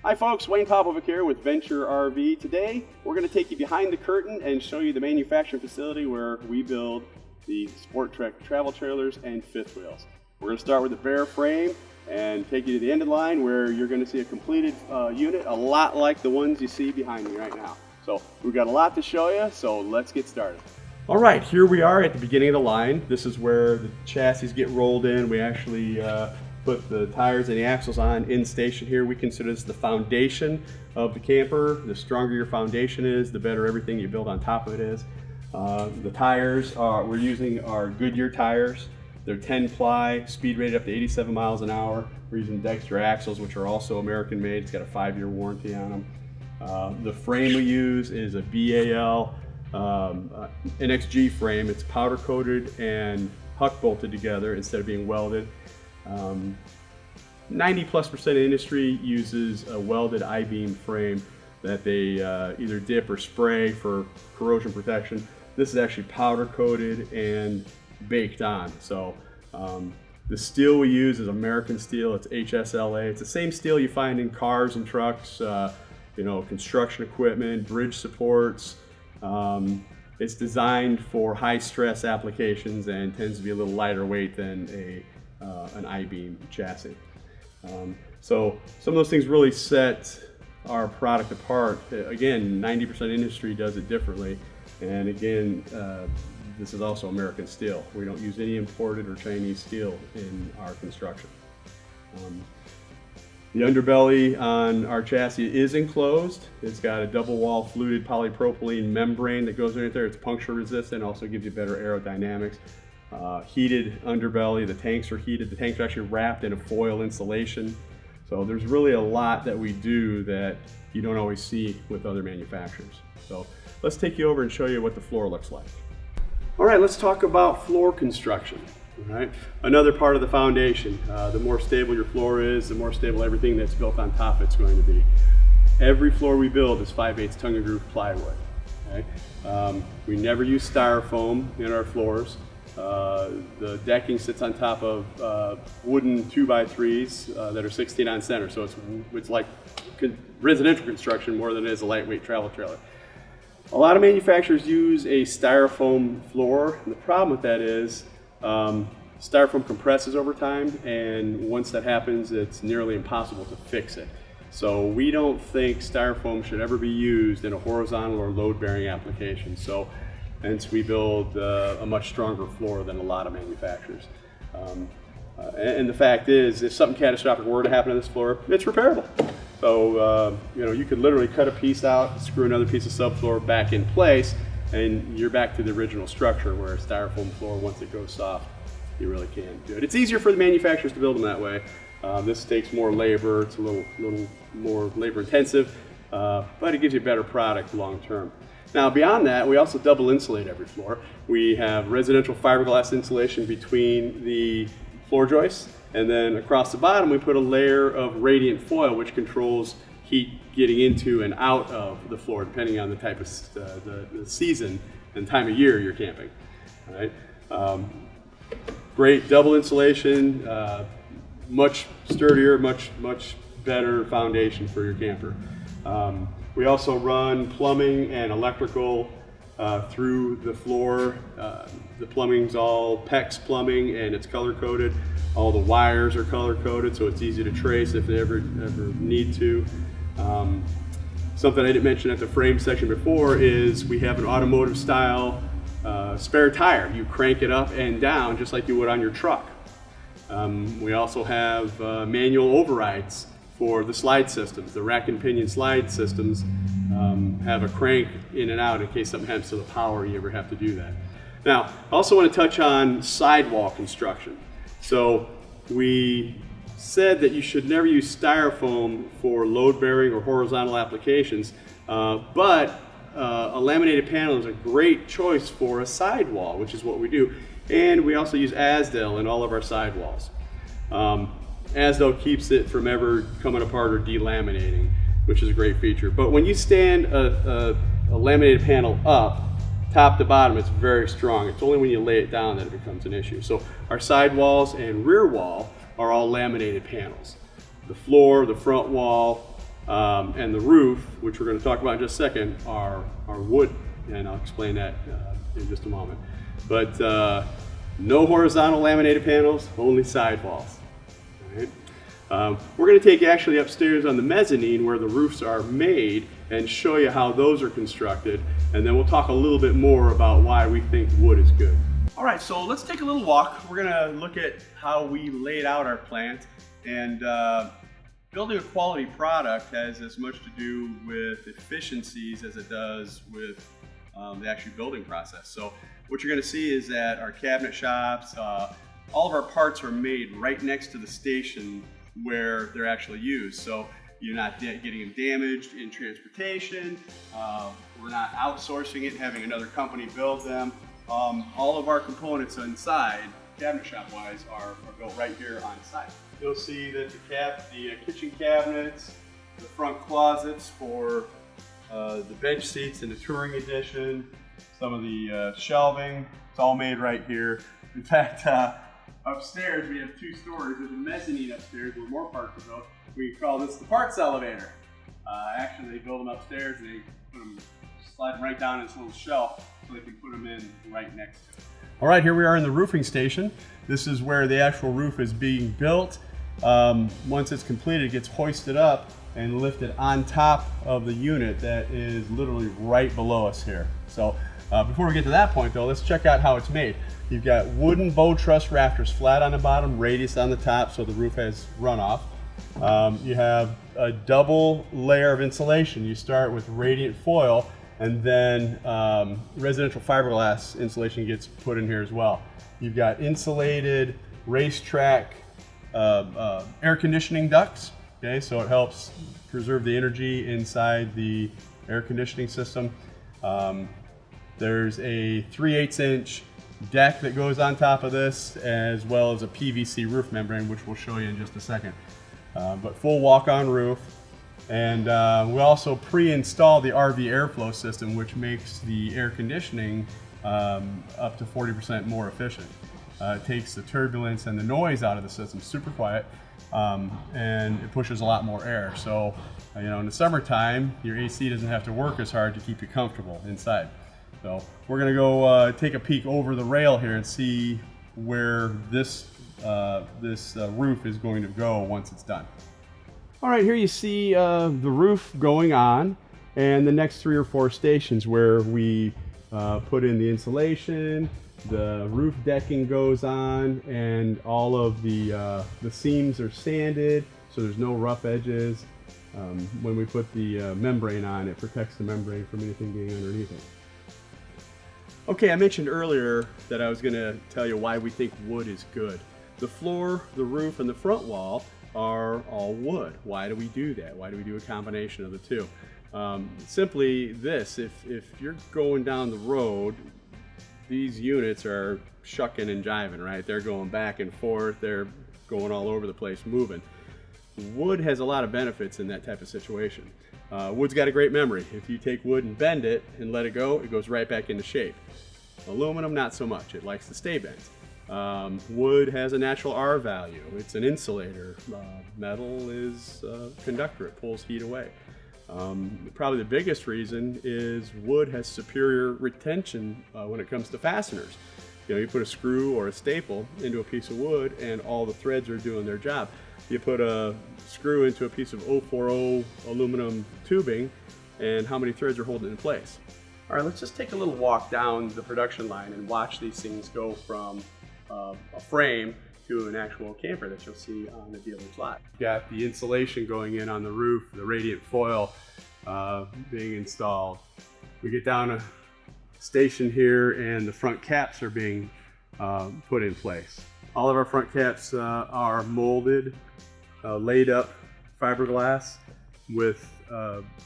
Hi folks, Wayne Popovic here with Venture RV. Today we're going to take you behind the curtain and show you the manufacturing facility where we build the SportTrek travel trailers and fifth wheels. We're going to start with the bare frame and take you to the end of the line where you're going to see a completed unit, a lot like the ones you see behind me right now. So we've got a lot to show you, so let's get started. All right, here we are at the beginning of the line. This is where the chassis get rolled in. We actually put the tires and the axles on in station here. We consider this the foundation of the camper. The stronger your foundation is, the better everything you build on top of it is. The tires we're using are Goodyear tires. They're 10 ply, speed rated up to 87 miles an hour. We're using Dexter axles, which are also American made. It's got a 5-year warranty on them. The frame we use is a BAL NXG frame. It's powder coated and huck bolted together instead of being welded. 90+% of the industry uses a welded I-beam frame that they either dip or spray for corrosion protection. This is actually powder coated and baked on. So the steel we use is American steel. It's HSLA. It's the same steel you find in cars and trucks, construction equipment, bridge supports. It's designed for high stress applications and tends to be a little lighter weight than an I-beam chassis. So some of those things really set our product apart. Again, 90% industry does it differently. And again, this is also American steel. We don't use any imported or Chinese steel in our construction. The underbelly on our chassis is enclosed. It's got a double wall fluted polypropylene membrane that goes right there. It's puncture resistant, also gives you better aerodynamics. Heated underbelly, the tanks are heated. The tanks are actually wrapped in a foil insulation. So there's really a lot that we do that you don't always see with other manufacturers. So let's take you over and show you what the floor looks like. All right, let's talk about floor construction. All right, another part of the foundation. The more stable your floor is, the more stable everything that's built on top of it's going to be. Every floor we build is 5/8 tongue and groove plywood. Okay? We never use styrofoam in our floors. The decking sits on top of wooden 2x3s that are 16 on center, so it's like residential construction more than it is a lightweight travel trailer. A lot of manufacturers use a styrofoam floor, and the problem with that is styrofoam compresses over time, and once that happens, it's nearly impossible to fix it. So we don't think styrofoam should ever be used in a horizontal or load-bearing application. So hence we build a much stronger floor than a lot of manufacturers. And the fact is, if something catastrophic were to happen to this floor, it's repairable. So you could literally cut a piece out, screw another piece of subfloor back in place, and you're back to the original structure, where a styrofoam floor, once it goes soft, you really can't do it. It's easier for the manufacturers to build them that way. This takes more labor, it's a little more labor intensive, but it gives you a better product long term. Now beyond that, we also double insulate every floor. We have residential fiberglass insulation between the floor joists, and then across the bottom we put a layer of radiant foil which controls heat getting into and out of the floor depending on the type of the season and time of year you're camping. All right? Great double insulation, much sturdier, much better foundation for your camper. We also run plumbing and electrical through the floor. The plumbing's all PEX plumbing and it's color coded. All the wires are color coded, so it's easy to trace if they ever need to. Something I didn't mention at the frame section before is we have an automotive style spare tire. You crank it up and down just like you would on your truck. We also have manual overrides for the slide systems. The rack and pinion slide systems have a crank in and out in case something happens to the power, you ever have to do that. Now, I also want to touch on sidewall construction. So we said that you should never use styrofoam for load-bearing or horizontal applications, but a laminated panel is a great choice for a sidewall, which is what we do. And we also use Asdel in all of our sidewalls. Asdel keeps it from ever coming apart or delaminating, which is a great feature. But when you stand a laminated panel up, top to bottom, it's very strong. It's only when you lay it down that it becomes an issue. So our sidewalls and rear wall are all laminated panels. The floor, the front wall, And the roof, which we're going to talk about in just a second, are wood, and I'll explain that in just a moment. But no horizontal laminated panels, only sidewalls. All right. We're going to take you actually upstairs on the mezzanine where the roofs are made and show you how those are constructed, and then we'll talk a little bit more about why we think wood is good. All right, so let's take a little walk. We're going to look at how we laid out our plant, and building a quality product has as much to do with efficiencies as it does with the actual building process. So what you're going to see is that our cabinet shops, all of our parts are made right next to the station where they're actually used. So you're not getting them damaged in transportation. We're not outsourcing it, having another company build them. All of our components inside, cabinet shop wise, are built right here on site. You'll see that the kitchen cabinets, the front closets for the bench seats in the Touring Edition, some of the shelving, it's all made right here. In fact, upstairs we have 2 stories. There's a mezzanine upstairs where more parts are built. We call this the parts elevator. Actually, they build them upstairs and they put them, slide them right down in this little shelf so they can put them in right next to it. All right, here we are in the roofing station. This is where the actual roof is being built. Once it's completed, it gets hoisted up and lifted on top of the unit that is literally right below us here. So before we get to that point though, let's check out how it's made. You've got wooden bow truss rafters, flat on the bottom, radius on the top, so the roof has runoff. You have a double layer of insulation. You start with radiant foil, and then residential fiberglass insulation gets put in here as well. You've got insulated racetrack air conditioning ducts. Okay, so it helps preserve the energy inside the air conditioning system. There's a 3/8 inch deck that goes on top of this, as well as a PVC roof membrane, which we'll show you in just a second. But full walk-on roof. And we also pre-install the RV airflow system, which makes the air conditioning up to 40% more efficient. It takes the turbulence and the noise out of the system, super quiet, and it pushes a lot more air. So, you know, in the summertime, your AC doesn't have to work as hard to keep you comfortable inside. So we're gonna go take a peek over the rail here and see where this roof is going to go once it's done. All right, here you see the roof going on, and the next 3 or 4 stations where we put in the insulation, the roof decking goes on, and all of the seams are sanded, so there's no rough edges. When we put the membrane on, it protects the membrane from anything being underneath it. Okay, I mentioned earlier that I was going to tell you why we think wood is good. The floor, the roof, and the front wall are all wood. Why do we do that? Why do we do a combination of the two? Simply this, if you're going down the road, these units are shucking and jiving, right? They're going back and forth, they're going all over the place, moving. Wood has a lot of benefits in that type of situation. Wood's got a great memory. If you take wood and bend it and let it go, it goes right back into shape. Aluminum, not so much. It likes to stay bent. Wood has a natural R value. It's an insulator. Metal is a conductor. It pulls heat away. Probably the biggest reason is wood has superior retention when it comes to fasteners. You know, you put a screw or a staple into a piece of wood and all the threads are doing their job. You put a screw into a piece of 040 aluminum tubing, and how many threads are holding it in place? All right, let's just take a little walk down the production line and watch these things go from a frame to an actual camper that you'll see on the dealer's lot. You've got the insulation going in on the roof, the radiant foil being installed. We get down a station here and the front caps are being put in place. All of our front caps are molded, laid up fiberglass with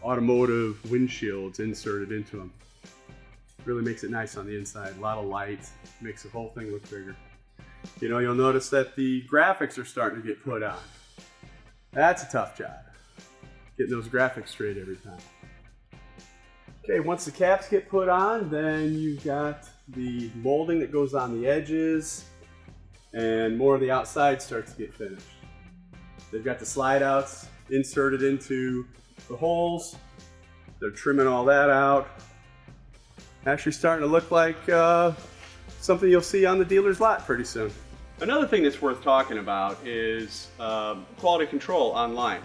automotive windshields inserted into them. Really makes it nice on the inside. A lot of light, makes the whole thing look bigger. You know, you'll notice that the graphics are starting to get put on. That's a tough job, getting those graphics straight every time. Okay, once the caps get put on, then you've got the molding that goes on the edges, and more of the outside starts to get finished. They've got the slide outs inserted into the holes. They're trimming all that out. Actually starting to look like something you'll see on the dealer's lot pretty soon. Another thing that's worth talking about is quality control online.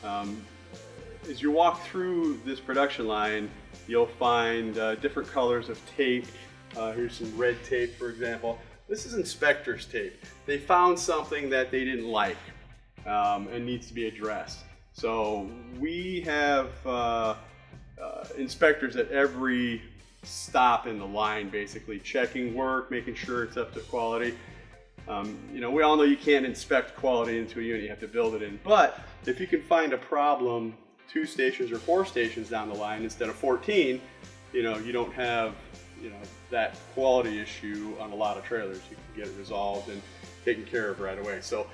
As you walk through this production line, you'll find different colors of tape. Here's some red tape, for example. This is inspector's tape. They found something that they didn't like and needs to be addressed. So we have inspectors at every stop in the line, basically checking work, making sure it's up to quality. You know, we all know you can't inspect quality into a unit, you have to build it in. But if you can find a problem 2 stations or 4 stations down the line instead of 14, you know, you don't have, you know, that quality issue on a lot of trailers. You can get it resolved and taken care of right away. So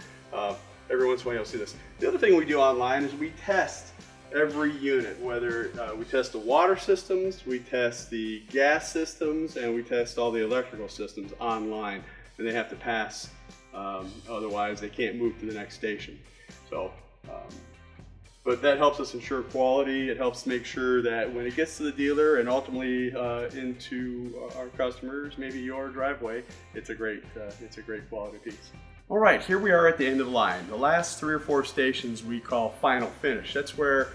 every once in a while you'll see this. The other thing we do online is we test every unit, whether we test the water systems, we test the gas systems, and we test all the electrical systems online. And they have to pass, otherwise they can't move to the next station. So, but that helps us ensure quality. It helps make sure that when it gets to the dealer and ultimately into our customers, maybe your driveway, it's a great quality piece. All right, here we are at the end of the line. The last 3 or 4 stations we call final finish. That's where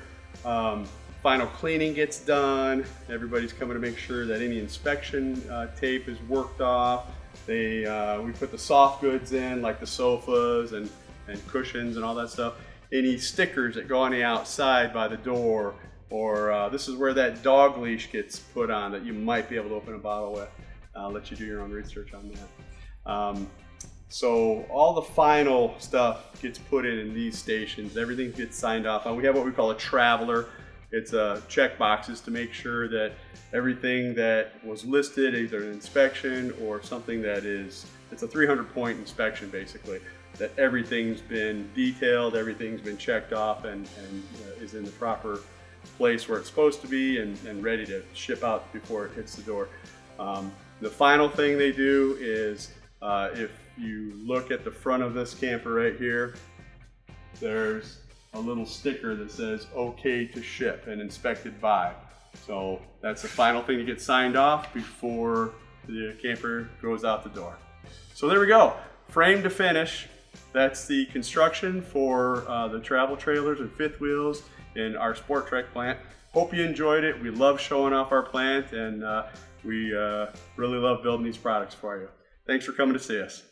final cleaning gets done. Everybody's coming to make sure that any inspection tape is worked off. We put the soft goods in, like the sofas and cushions and all that stuff. Any stickers that go on the outside by the door, or this is where that dog leash gets put on that you might be able to open a bottle with. I'll let you do your own research on that. So all the final stuff gets put in these stations. Everything gets signed off on. We have what we call a traveler. It's check boxes to make sure that everything that was listed, either an inspection or something that is, it's a 300-point inspection basically, that everything's been detailed, everything's been checked off and is in the proper place where it's supposed to be and ready to ship out before it hits the door. The final thing they do is if you look at the front of this camper right here, there's a little sticker that says okay to ship and inspected by. So that's the final thing to get signed off before the camper goes out the door. So there we go, frame to finish. That's the construction for the travel trailers and fifth wheels in our SportTrek plant. Hope you enjoyed it. We love showing off our plant, and we really love building these products for you. Thanks for coming to see us.